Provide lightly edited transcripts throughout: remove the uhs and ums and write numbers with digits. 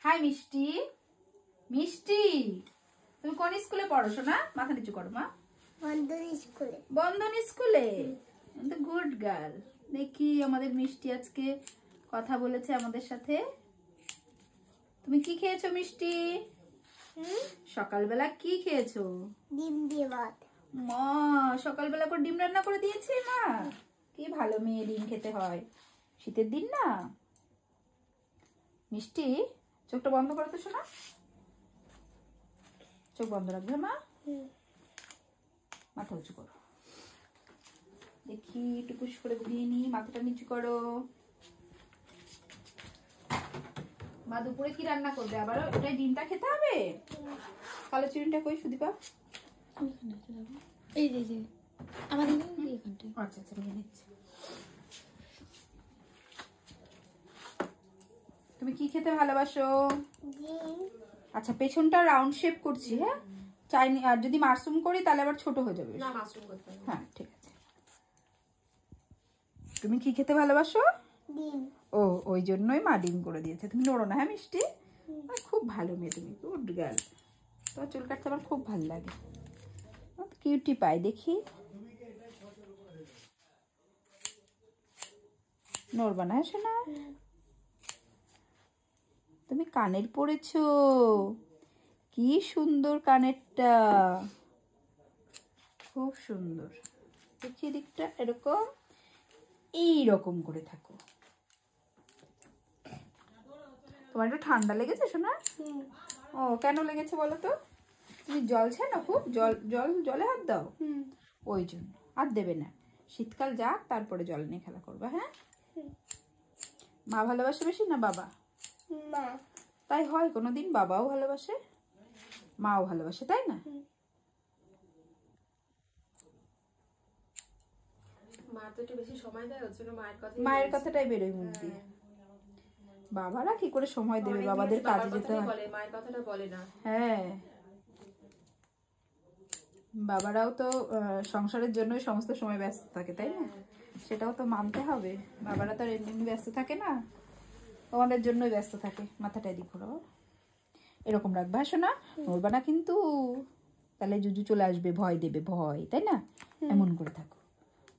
High মিষ্টি, মিষ্টি তুমি কোন স্কুলে পড়ো সোনা? মাথা নিচু করো মা। বন্ধন স্কুলে। বন্ধন স্কুলে? Good girl. দেখি আমাদের মিষ্টি আজকে কথা বলেছে আমাদের সাথে। তুমি কি খেয়েছো মিষ্টি? সকালবেলা কি খেয়েছো? ডিম দিয়ে ভাত। মা সকালবেলা করে ডিম রান্না করে দিয়েছে মা। কি ভালো মেয়ে, ডিম খেতে হয় শীতের দিন না। মিষ্টি চোখটা বন্ধ করো তো শোনা, চোখ বন্ধ রাখবে মা। মাথা উঁচু করো, দেখি একটু পুশ করে ঘুরিয়ে নি। মাথাটা নিচু করো। মা দুপুরে কি রান্না করবে? আবার ওটাই ডিমটা খেতে হবে? কালো চিরুনিটা কই সুদীপা? এই যে আমাদের এখানটা। আচ্ছা আচ্ছা নিয়ে নিচ্ছি। তুমি কি খেতে ভালোবাসো? আচ্ছা পেছনটা রাউন্ড শেপ করছি, হ্যাঁ চাইনি। আর যদি মাশরুম করি তাহলে আবার ছোট হয়ে যাবে। না মাশরুম করতে হবে। হ্যাঁ ঠিক আছে। তুমি কি খেতে ভালোবাসো? ডিম। ও ওই জন্যই মা ডিম করে দিয়েছে। তুমি নড়ো না হ্যাঁ মিষ্টি। খুব ভালো মেয়ে তুমি, গুড গার্ল। তোমার চুল কাটতে আমার খুব ভালো লাগে, কিউটি পাই দেখি। নড়বা না শোনা। তুমি কানের পরেছো, কি সুন্দর কানেরটা, খুব সুন্দর। দেখি দিকটা এরকম এইরকম করে থাকো। তোমার একটু ঠান্ডা লেগেছে শোনা? ও কেন লেগেছে বলো তো? তুমি জল ছে না খুব? জলে হাত দাও, ওই জন্য। আর দেবে না, শীতকাল যাক তারপরে জল নিয়ে খেলা করবা। হ্যাঁ মা ভালোবাসে বেশি না বাবা? মা। তাই হয় কোনোদিন বাবাও ভালোবাসে মাও ভালোবাসে, তাই না? মা তো একটু বেশি সময় দেয়, ওর জন্য মায়ের কথাটাই বেরোয় মুখ দিয়ে। বাবারা কি করে সময় দেবে? বাবাদের কাজে যেতে হয়, মায়ের কথাটা বলে না। হ্যাঁ বাবারাও তো সংসারের জন্যই সমস্ত সময় ব্যস্ত থাকে, তাই না? সেটাও তো মানতে হবে। বাবারা তো আর এমনি ব্যস্ত থাকে না, তোমাদের জন্যই ব্যস্ত থাকে। মাথাটা এদিক ঘোরো, এরকম রাখবে হ্যাঁ শোনা, নড়বা না কিন্তু, তাহলে জুজু চলে আসবে, ভয় দেবে, ভয়, তাই না? এমন করে থাকো।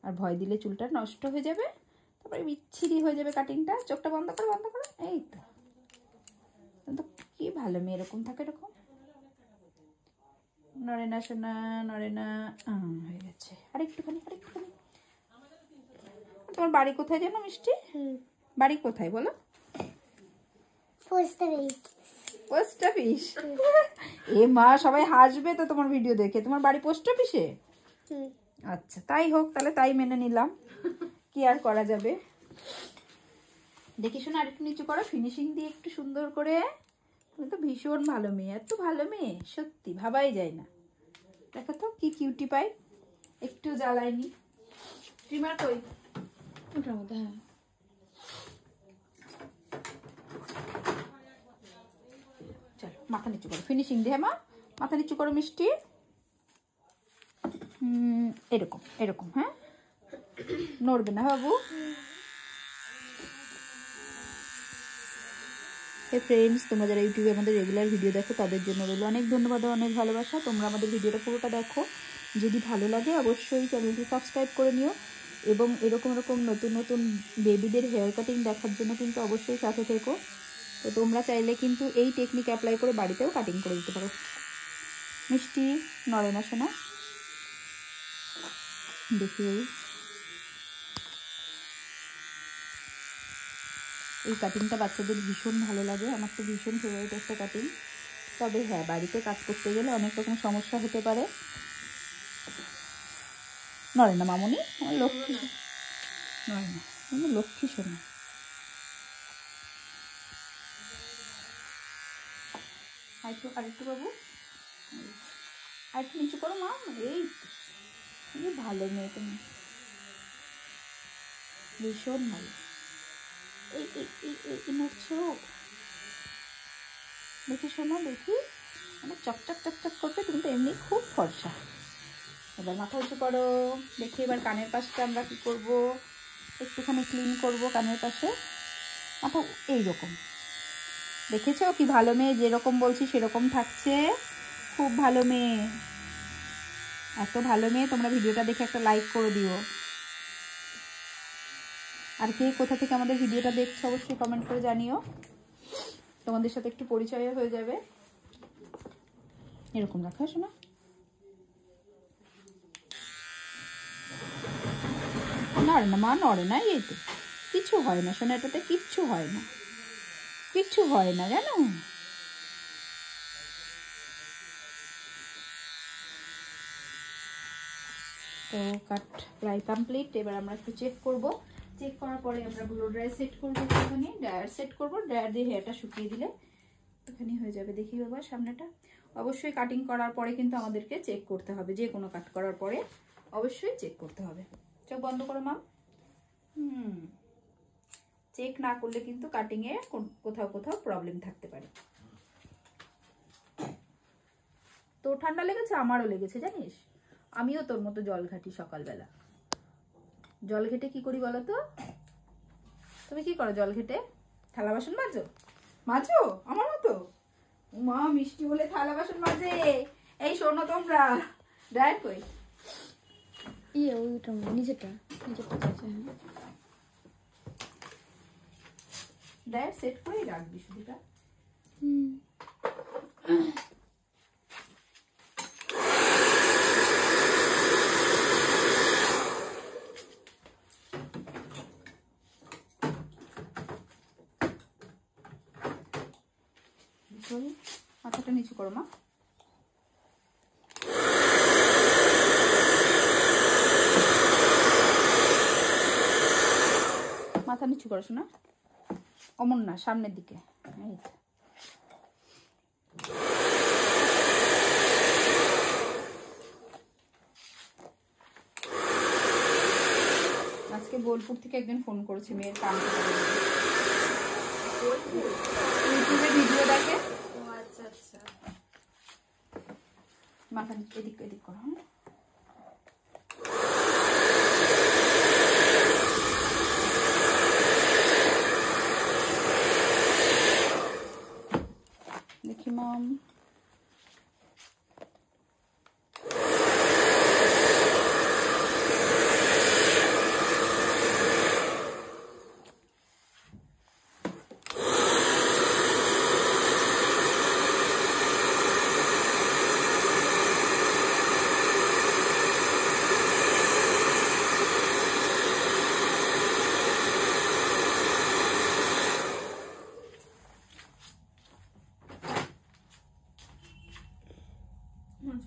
আর ভয় দিলে চুলটা নষ্ট হয়ে যাবে, তারপরে বিচ্ছিরি হয়ে যাবে কাটিংটা। চোখটা বন্ধ করো, বন্ধ করো। এই তো কি ভালো মেয়ে, এরকম থাকে, এরকম নড়ে না শোনা, নড়ে না। হয়ে গেছে। আরেকটুখানি, আরেকটুখানি। তোমার বাড়ি কোথায় জানো মিষ্টি? বাড়ি কোথায় বলো? Post office. Post office? এ মা সবাই হাসবে তো তোমার ভিডিও দেখে। তোমার বাড়ি পোস্ট অফিসে? আচ্ছা তাই হোক, তাহলে তাই মেনে নিলাম, কি আর করা যাবে। দেখি শোনা আরেকটু নিচু করো, ফিনিশিং দিয়ে একটু সুন্দর করে। তুমি তো ভীষণ ভালো মেয়ে, এত ভালো মেয়ে সত্যি ভাবাই যায় না। দেখো তো কি কিউটি পাই, একটু জ্বালায়নি। ট্রিমার কই? ওটার মধ্যে। হ্যাঁ চলো মাথা নিচু করো, ফিনিশিং দিয়ে মা। মাথা নিচু করো মিষ্টি, এরকম এরকম। হ্যাঁ নড়বে না বাবু। হে ফ্রেন্ডস, তোমরা যারা ইউটিউবে আমাদের রেগুলার ভিডিও দেখো তাদের জন্য রইল অনেক ধন্যবাদ ও অনেক ভালোবাসা। তোমরা আমাদের ভিডিওটা পুরোটা দেখো, যদি ভালো লাগে অবশ্যই চ্যানেলটি সাবস্ক্রাইব করে নিও। এবং এরকম নতুন নতুন বেবিদের হেয়ার কাটিং দেখার জন্য কিন্তু অবশ্যই সাথে থেকো। তো তোমরা চাইলে কিন্তু এই টেকনিক অ্যাপ্লাই করে বাড়িতেও কাটিং করে দিতে পারো। মিষ্টি নড়ে না শোনা, দেখি এই কাটিংটা বাচ্চাদের ভীষণ ভালো লাগে, আমার তো ভীষণ ফেভারিট একটা কাটিং। তবে হ্যাঁ বাড়িতে কাজ করতে গেলে অনেক রকম সমস্যা হতে পারে। নড়ে না মামুনি, আমার লক্ষ্মী, নড়ে না, আমার লক্ষ্মী শোনা। আরেকটু আরেকটু বাবু, আরেকটু নিচু করো মা। এই ভালো মেয়ে তুমি, ভীষণ ভালো। এই নড়ছো দেখি শোনা, দেখি মানে চকচক চকচক করতে। তুমি তো এমনি খুব ফর্সা। এবার মাথা উঁচু করো, দেখি এবার কানের পাশটা আমরা কি করব, একটুখানি ক্লিন করব কানের পাশে। মাথা এইরকম দেখেছো কি ভালো মেয়ে, যেরকম বলছি সেরকম থাকছে, খুব ভালো মেয়ে, এত ভালো মেয়ে। তোমরা ভিডিওটা দেখে একটা লাইক করে দিও। আর কে কোথা থেকে আমাদের ভিডিওটা দেখছো অবশ্যই কমেন্ট করে জানিও, তোমাদের সাথে একটু পরিচয় হয়ে যাবে। এরকম রাখা শোনা, নড়ে না মা, নড়ে না, এই তো কিচ্ছু হয় না শোনা, এটাতে কিচ্ছু হয় না, কিচ্ছু হয় না জানো। তো কাট প্রায় কমপ্লিট। এবার আমরা একটু চেক করব, চেক করার পরে আমরা ব্লো ড্রাই সেট করবো, একটুখানি ড্রায়ার সেট করবো, ড্রায়ার দিয়ে হেয়ারটা শুকিয়ে দিলে এখানে হয়ে যাবে। দেখি বাবা সামনেটা, অবশ্যই কাটিং করার পরে কিন্তু আমাদেরকে চেক করতে হবে, যে কোনো কাট করার পরে অবশ্যই চেক করতে হবে। চোখ বন্ধ করো মাম। চেক না করলে কিন্তু কাটিংয়ে কোথাও কোথাও প্রবলেম থাকতে পারে। তো ঠান্ডা লেগেছে, আমারও লেগেছে জানিস, আমিও তোর মতো জল ঘাটি সকালবেলা। জল ঘেটে কি করি বলো তো? তুমি কি করো জল ঘেটে? থালা বাসন মাজো? মাজো আমার মতো? মা মিষ্টি বলে থালা বাসন মাজে। এই শোনো তোমরা, ড্রায়ার কই? ওইটা নিচেরটা চাইছে। হ্যাঁ, ড্রায়ার সেট করেই রাখবি শুধুটা। মাথাটা নিচু করো মা। মাথা নিচু করো শোনা, অমন না, সামনের দিকে। এই তো। আজকে বোলপুর থেকে একজন ফোন করেছে, মেয়ের কাম ইউটিউবে ভিডিও দেখে। ও আচ্ছা আচ্ছা। মাথা নিচু, এদিক এদিক করো। হ্যাঁ, দেখি মাম।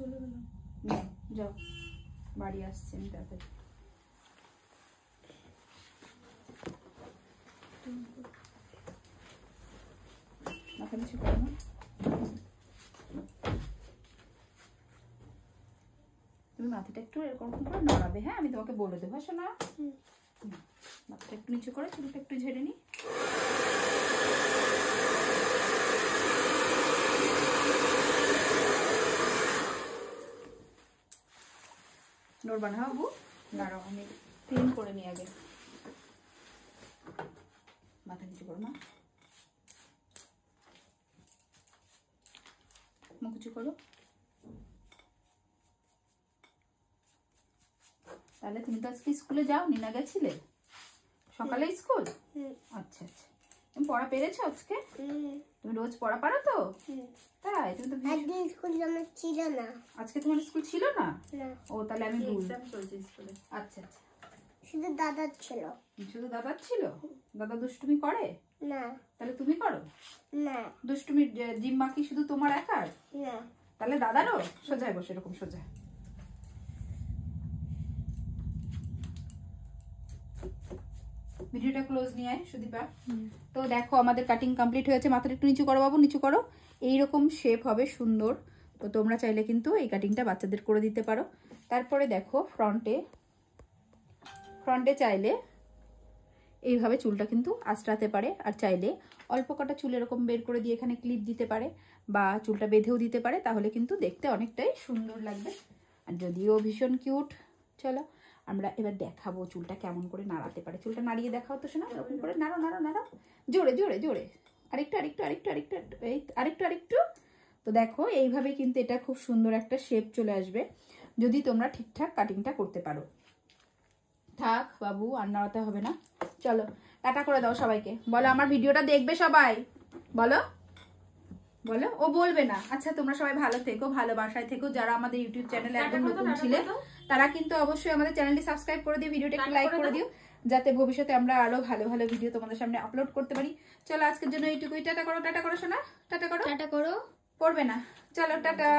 চলে গেলাম। যাও, বাড়ি আসছে আমি তাড়াতাড়ি। মাথা নিচু করো না। তুমি মাথাটা একটু এরকম করে নড়াবে, হ্যাঁ আমি তোমাকে বলে দেবো শোনা। মাথাটা একটু নিচু করে চুলটা একটু ঝেড়ে নি। নড়বা না বাবু, দাঁড়াও আমি ক্লিন করে নিই আগে। মাথা নিচু করো মা, মুখ উঁচু করো। তাহলে তুমি তো আজকে স্কুলে যাওনি, না গেছিলে সকালে স্কুল? আচ্ছা আচ্ছা, তুমি পড়া পেরেছো আজকে? তুমি রোজ পড়া পারো তো? তাই? তুমি তো একদিন স্কুল আমার ছিল না। আজকে তোমার স্কুল ছিল না? না, ও তাহলে আমি ভুল। এক্সাম চলছে স্কুলে। আচ্ছা আচ্ছা, শুধু দাদার ছিল। শুধু দাদার ছিল? দাদা দুষ্টুমি করে? না তাহলে তুমি করো না দুষ্টুমির জিম্মা কি শুধু তোমার একার? না, তাহলে দাদারও? সোজায় বসে, এরকম সোজা। ভিডিওটা ক্লোজ নিয়ে আয় সুদীপা। তো দেখো আমাদের কাটিং কমপ্লিট হয়েছে। মাথাটা একটু নিচু করো বাবু, নিচু করো। এইরকম শেপ হবে সুন্দর। তো তোমরা চাইলে কিন্তু এই কাটিংটা বাচ্চাদের করে দিতে পারো। তারপরে দেখো ফ্রন্টে চাইলে এইভাবে চুলটা কিন্তু আঁচড়াতে পারে, আর চাইলে অল্প কটা চুল এরকম বের করে দিয়ে এখানে ক্লিপ দিতে পারে, বা চুলটা বেঁধেও দিতে পারে, তাহলে কিন্তু দেখতে অনেকটাই সুন্দর লাগবে, আর যদিও ভীষণ কিউট। চলো আমরা এবার দেখাবো চুলটা কেমন করে নাড়াতে পারে। চুলটা নাড়িয়ে দেখাও তো শোনা, এরকম করে নাড়ো নাড়ো নাড়ো, জোরে জোরে জোরে, আরেকটু আরেকটু আরেকটু আরেকটু এই আরেকটু আরেকটু। তো দেখো এইভাবে কিন্তু এটা খুব সুন্দর একটা শেপ চলে আসবে যদি তোমরা ঠিকঠাক কাটিংটা করতে পারো। থাক বাবু, আর নাড়াতে হবে না। চলো টাটা করে দাও সবাইকে, বলো আমার ভিডিওটা দেখবে সবাই, বলো বলো। ও বলবে না। আচ্ছা তোমরা সবাই ভালো থেকো, ভালোবাসায় থেকো। যারা আমাদের ইউটিউব চ্যানেলে একদম নতুন ছিলে তারা কিন্তু অবশ্যই আমাদের চ্যানেলটি সাবস্ক্রাইব করে দিও, ভিডিওটা একটু লাইক করে দিও, যাতে ভবিষ্যতে আমরা আরো ভালো ভালো ভিডিও তোমাদের সামনে আপলোড করতে পারি। চলো আজকের জন্য এইটুকুই। টাটা করো, টাটা করো শোনা, টাটা করো। টাটা করো। পড়বে না, চলো টাটা।